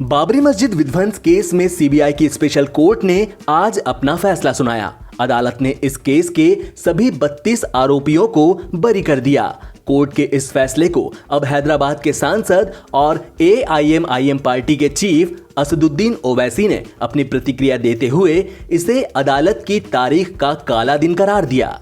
बाबरी मस्जिद विध्वंस केस में सीबीआई की स्पेशल कोर्ट ने आज अपना फैसला सुनाया। अदालत ने इस केस के सभी 32 आरोपियों को बरी कर दिया। कोर्ट के इस फैसले को अब हैदराबाद के सांसद और एआईएमआईएम पार्टी के चीफ असदुद्दीन ओवैसी ने अपनी प्रतिक्रिया देते हुए इसे अदालत की तारीख का काला दिन करार दिया।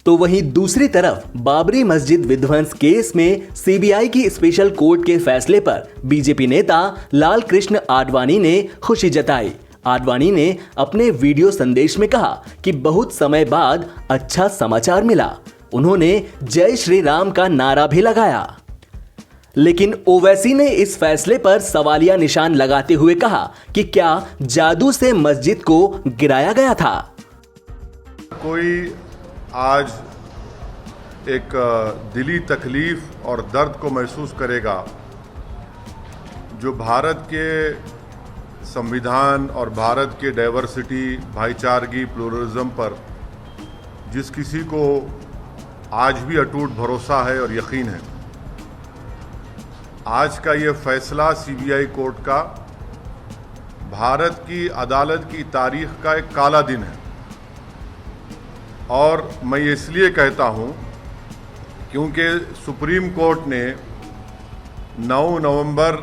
तो वहीं दूसरी तरफ बाबरी मस्जिद विध्वंस केस में सीबीआई की स्पेशल कोर्ट के फैसले पर बीजेपी नेता लाल कृष्ण आडवाणी ने खुशी जताई। आडवाणी ने अपने वीडियो संदेश में कहा कि बहुत समय बाद अच्छा समाचार मिला। उन्होंने जय श्री राम का नारा भी लगाया। लेकिन ओवैसी ने इस फैसले पर सवालिया निशान लगाते हुए कहा कि क्या जादू से मस्जिद को गिराया गया था। कोई आज एक दिली तकलीफ और दर्द को महसूस करेगा जो भारत के संविधान और भारत के डाइवर्सिटी, भाईचारगी, प्लुरलिज्म पर जिस किसी को आज भी अटूट भरोसा है और यकीन है। आज का ये फैसला सीबीआई कोर्ट का भारत की अदालत की तारीख का एक काला दिन है। और मैं ये इसलिए कहता हूँ क्योंकि सुप्रीम कोर्ट ने 9 नवंबर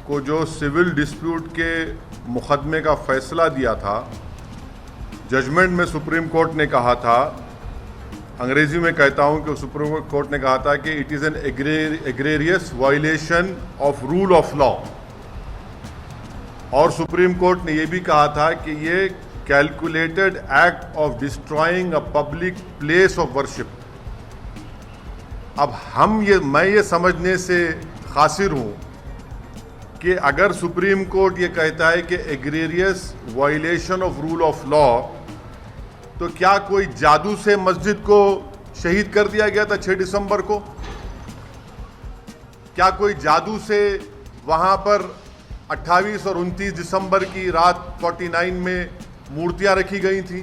को जो सिविल डिस्प्यूट के मुकदमे का फैसला दिया था, जजमेंट में सुप्रीम कोर्ट ने कहा था, अंग्रेजी में कहता हूँ कि सुप्रीम कोर्ट ने कहा था कि it is an egregious violation of rule of law. और सुप्रीम कोर्ट ने यह भी कहा था कि ये calculated act of destroying a public place of worship. अब मैं ये समझने से खासिर हूँ कि अगर सुप्रीम कोर्ट ये कहता है कि egregious violation of rule of law, तो क्या कोई जादू से मस्जिद को शहीद कर दिया गया था 6 दिसंबर को? क्या कोई जादू से वहाँ पर 28 और 29 दिसंबर की रात 49 में मूर्तियां रखी गई थी?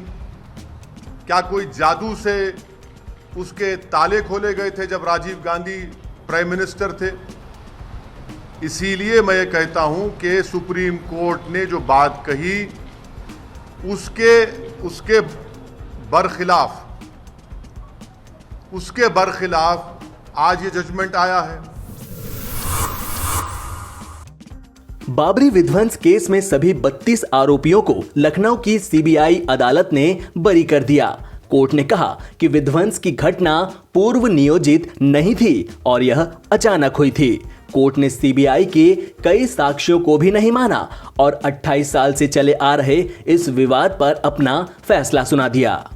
क्या कोई जादू से उसके ताले खोले गए थे जब राजीव गांधी प्राइम मिनिस्टर थे? इसीलिए मैं ये कहता हूं कि सुप्रीम कोर्ट ने जो बात कही उसके बरखिलाफ आज ये जजमेंट आया है। बाबरी विध्वंस केस में सभी 32 आरोपियों को लखनऊ की सीबीआई अदालत ने बरी कर दिया। कोर्ट ने कहा कि विध्वंस की घटना पूर्व नियोजित नहीं थी और यह अचानक हुई थी। कोर्ट ने सीबीआई के कई साक्ष्यों को भी नहीं माना और 28 साल से चले आ रहे इस विवाद पर अपना फैसला सुना दिया।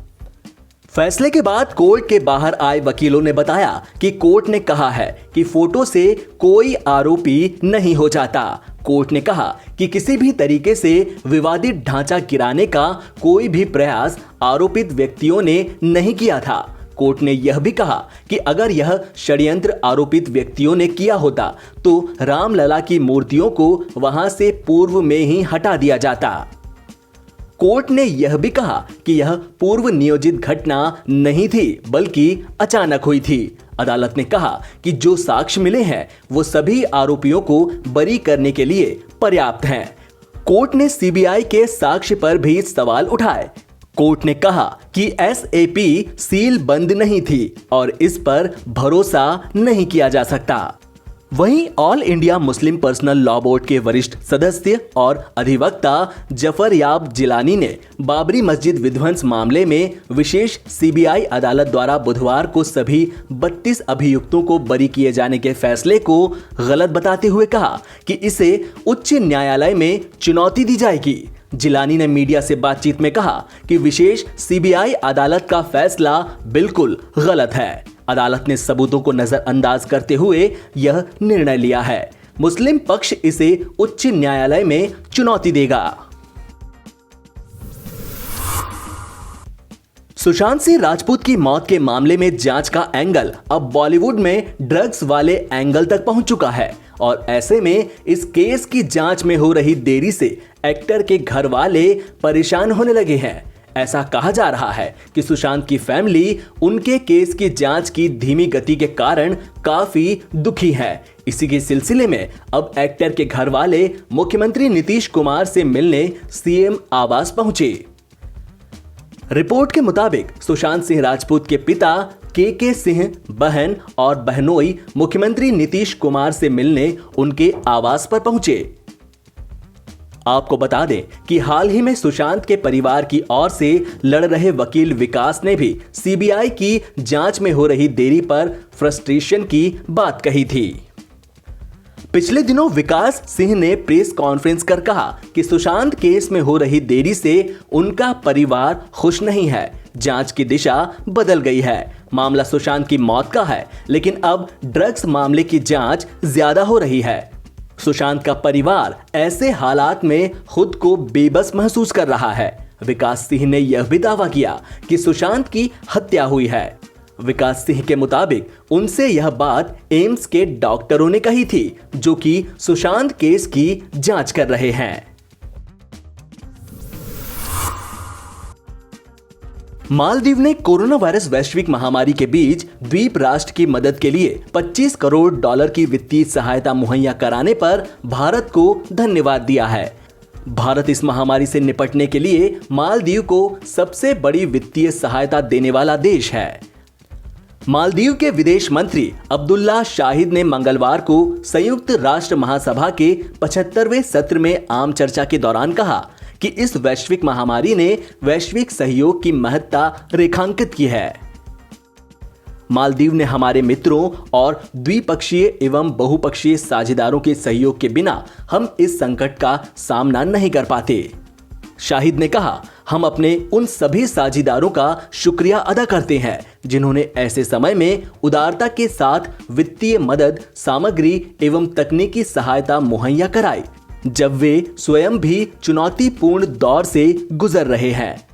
फैसले के बाद कोर्ट के बाहर आए वकीलों ने बताया कि कोर्ट ने कहा है कि फोटो से कोई आरोपी नहीं हो जाता। कोर्ट ने कहा कि किसी भी तरीके से विवादित ढांचा गिराने का कोई भी प्रयास आरोपित व्यक्तियों ने नहीं किया था। कोर्ट ने यह भी कहा कि अगर यह षड्यंत्र आरोपित व्यक्तियों ने किया होता तो रामलला की मूर्तियों को वहां से पूर्व में ही हटा दिया जाता। कोर्ट ने यह भी कहा कि यह पूर्व नियोजित घटना नहीं थी बल्कि अचानक हुई थी। अदालत ने कहा कि जो साक्ष्य मिले हैं वो सभी आरोपियों को बरी करने के लिए पर्याप्त हैं। कोर्ट ने सीबीआई के साक्ष्य पर भी सवाल उठाए। कोर्ट ने कहा कि एसएपी सील बंद नहीं थी और इस पर भरोसा नहीं किया जा सकता। वहीं all India Muslim personal law board के वरिष्ठ सदस्य और अधिवक्ता जफर याब जिलानी ने बाबरी मस्जिद विध्वंस मामले में विशेष सीबीआई अदालत द्वारा बुधवार को सभी 32 अभियुक्तों को बरी किए जाने के फैसले को गलत बताते हुए कहा कि इसे उच्च न्यायालय में चुनौती दी जाएगी। जिलानी ने मीडिया से बातचीत में कहा कि विशेष सीबीआई अदालत का फैसला बिल्कुल गलत है। अदालत ने सबूतों को नजरअंदाज करते हुए यह निर्णय लिया है। मुस्लिम पक्ष इसे उच्च न्यायालय में चुनौती देगा। सुशांत सिंह राजपूत की मौत के मामले में जांच का एंगल अब बॉलीवुड में ड्रग्स वाले एंगल तक पहुंच चुका है और ऐसे में इस केस की जांच में हो रही देरी से एक्टर के घर वाले परेशान होने लगे हैं। ऐसा कहा जा रहा है कि सुशांत की फैमिली उनके केस की जांच की धीमी गति के कारण काफी दुखी है। इसी के सिलसिले में अब एक्टर के घर वाले मुख्यमंत्री नीतीश कुमार से मिलने सीएम आवास पहुंचे। रिपोर्ट के मुताबिक सुशांत सिंह राजपूत के पिता के सिंह, बहन और बहनोई मुख्यमंत्री नीतीश कुमार से मिलने उनके आवास पर पहुंचे। आपको बता दें कि हाल ही में सुशांत के परिवार की ओर से लड़ रहे वकील विकास ने भी सीबीआई की जांच में हो रही देरी पर फ्रस्ट्रेशन की बात कही थी। पिछले दिनों विकास सिंह ने प्रेस कॉन्फ्रेंस कर कहा कि सुशांत केस में हो रही देरी से उनका परिवार खुश नहीं है। जांच की दिशा बदल गई है। मामला सुशांत की मौत का है, लेकिन अब ड्रग्स मामले की जांच ज्यादा हो रही है। सुशांत का परिवार ऐसे हालात में खुद को बेबस महसूस कर रहा है। विकास सिंह ने यह भी दावा किया कि सुशांत की हत्या हुई है। विकास सिंह के मुताबिक उनसे यह बात एम्स के डॉक्टरों ने कही थी, जो कि सुशांत केस की जांच कर रहे हैं। मालदीव ने कोरोना वायरस वैश्विक महामारी के बीच द्वीप राष्ट्र की मदद के लिए $25 करोड़ की वित्तीय सहायता मुहैया कराने पर भारत को धन्यवाद दिया है। भारत इस महामारी से निपटने के लिए मालदीव को सबसे बड़ी वित्तीय सहायता देने वाला देश है। मालदीव के विदेश मंत्री अब्दुल्ला शाहिद ने मंगलवार को संयुक्त राष्ट्र महासभा के 75वें सत्र में आम चर्चा के दौरान कहा कि इस वैश्विक महामारी ने वैश्विक सहयोग की महत्ता रेखांकित की है। मालदीव ने हमारे मित्रों और द्विपक्षीय एवं बहुपक्षीय साझेदारों के सहयोग के बिना हम इस संकट का सामना नहीं कर पाते। शाहिद ने कहा, हम अपने उन सभी साझेदारों का शुक्रिया अदा करते हैं जिन्होंने ऐसे समय में उदारता के साथ वित्तीय मदद, सामग्री एवं तकनीकी सहायता मुहैया कराई, जब वे स्वयं भी चुनौतीपूर्ण दौर से गुजर रहे हैं।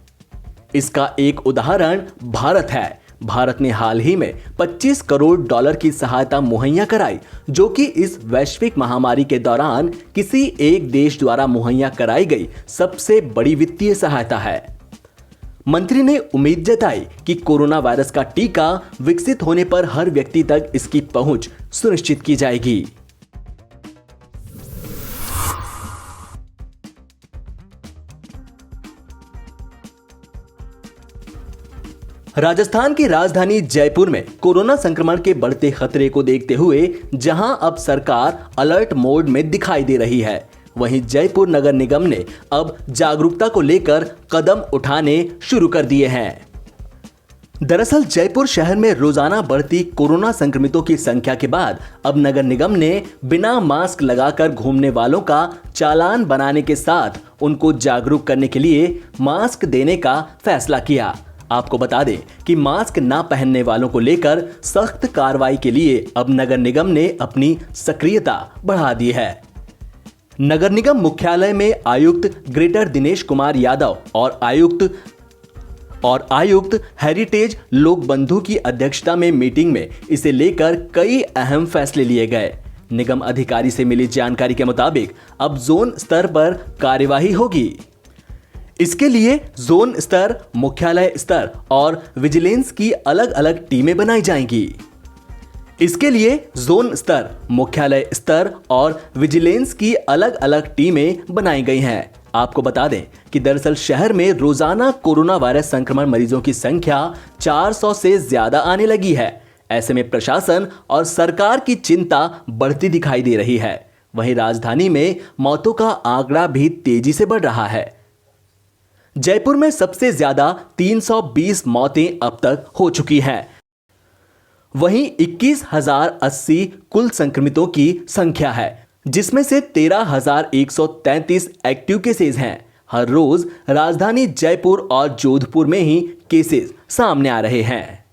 इसका एक उदाहरण भारत है। भारत ने हाल ही में $25 करोड़ की सहायता मुहैया कराई, जो कि इस वैश्विक महामारी के दौरान किसी एक देश द्वारा मुहैया कराई गई सबसे बड़ी वित्तीय सहायता है। मंत्री ने उम्मीद जताई कि कोरोना वायरस का टीका विकसित होने पर हर व्यक्ति तक इसकी पहुंच सुनिश्चित की जाएगी। राजस्थान की राजधानी जयपुर में कोरोना संक्रमण के बढ़ते खतरे को देखते हुए जहां अब सरकार अलर्ट मोड में दिखाई दे रही है, वहीं जयपुर नगर निगम ने अब जागरूकता को लेकर कदम उठाने शुरू कर दिए हैं। दरअसल जयपुर शहर में रोजाना बढ़ती कोरोना संक्रमितों की संख्या के बाद अब नगर निगम ने बिना मास्क लगाकर घूमने वालों का चालान बनाने के साथ उनको जागरूक करने के लिए मास्क देने का फैसला किया। आपको बता दें कि मास्क ना पहनने वालों को लेकर सख्त कार्रवाई के लिए अब नगर निगम ने अपनी सक्रियता बढ़ा दी है। नगर निगम मुख्यालय में आयुक्त ग्रेटर दिनेश कुमार यादव और आयुक्त हेरिटेज लोकबंधु की अध्यक्षता में मीटिंग में इसे लेकर कई अहम फैसले लिए गए। निगम अधिकारी से मिली जानकारी के मुताबिक अब जोन स्तर पर कार्यवाही होगी। इसके लिए जोन स्तर, मुख्यालय स्तर और विजिलेंस की अलग अलग टीमें बनाई जाएंगी। इसके लिए जोन स्तर, मुख्यालय स्तर और विजिलेंस की अलग अलग टीमें बनाई गई हैं। आपको बता दें कि दरअसल शहर में रोजाना कोरोना वायरस संक्रमण मरीजों की संख्या 400 से ज्यादा आने लगी है। ऐसे में प्रशासन और सरकार की चिंता बढ़ती दिखाई दे रही है। वहीं राजधानी में मौतों का आंकड़ा भी तेजी से बढ़ रहा है। जयपुर में सबसे ज्यादा 320 मौतें अब तक हो चुकी हैं। वहीं 21,080 कुल संक्रमितों की संख्या है, जिसमें से 13,133 एक्टिव केसेस हैं। हर रोज राजधानी जयपुर और जोधपुर में ही केसेस सामने आ रहे हैं।